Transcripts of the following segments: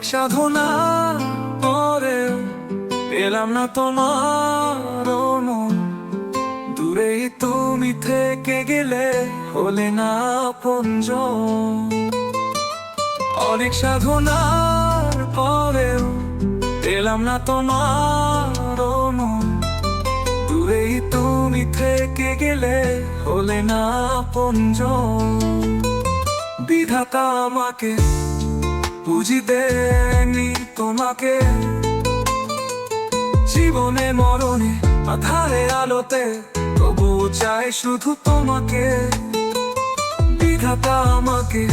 অনেক সাধনা পরেও পেলাম না তোমার মন। দূরেই তুমি থেকে গেলে হলে না আপনজন। অনেক সাধনার পরেও পেলাম না তোমার মন। দূরেই তুমি থেকে গেলে হলে না আপনজন। বিধাতা আমাকে বুঝি দেয়নি তোমাকে, জীবনে মরণে আধারে আলোতে, তবু চাই শুধু তোমাকে। বিধাতা আমাকে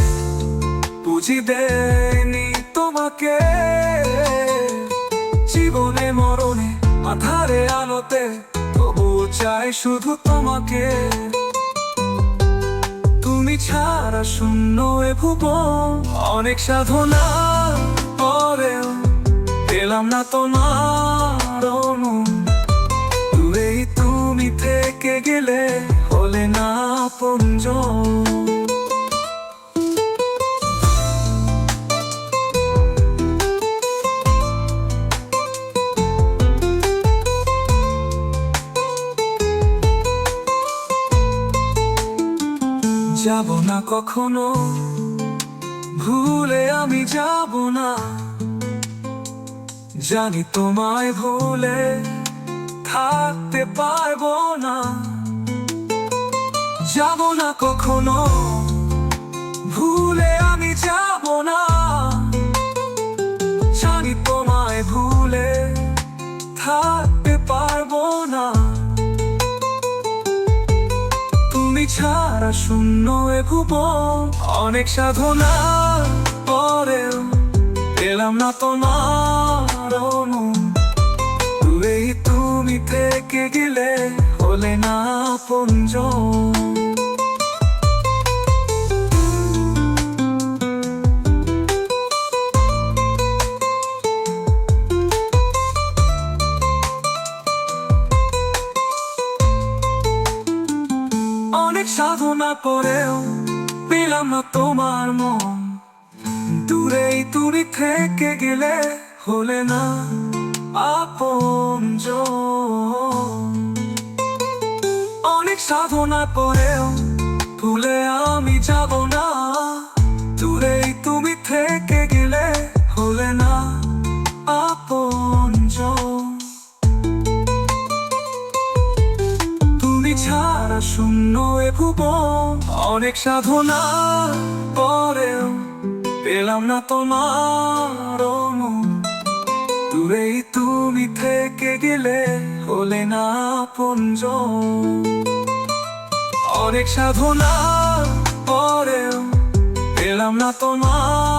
বুঝি দেয়নি তোমাকে, জীবনে মরণে আধারে আলোতে, তবু চাই শুধু তোমাকে। তুমি ছাড়া শূন্য এ ভুবন। অনেক সাধনা পরেও পেলাম না তোমার মন। দূরেই তুমি থেকে গেলে হলে না আপনজন। যাব না কখনো ভুলে, আমি যাব না। জানি তোমায় ভুলে থাকতে পারবো না। যাব না কখনো ভুলে, আমি যাব না। জানি তোমায় ভুলে থাকতে পারবো না। তুমি ছাড়া শূন্য এ ভুবন। অনেক সাধনা পরেও পেলাম না তোমার মন। দূরেই তুমি থেকে গেলে হলে না আপনজন। অনেক সাধনা পরেও পেলাম না তোমার মন। দূরেই তুমি থেকে গেলে হলে না আপনজন। অনেক সাধনা পরেও ভুলে আমি যাব না। দূরেই তুমি থেকে গেলে হলে না আপনজন। তুমি ছাড়া শূন্য এ ভুবন। অনেক সাধনা পরেও পেলাম না তোমার মন। দূরেই তুমি থেকে গেলে হলে না আপনজন। অনেক সাধনা পরেও পেলাম না তোমার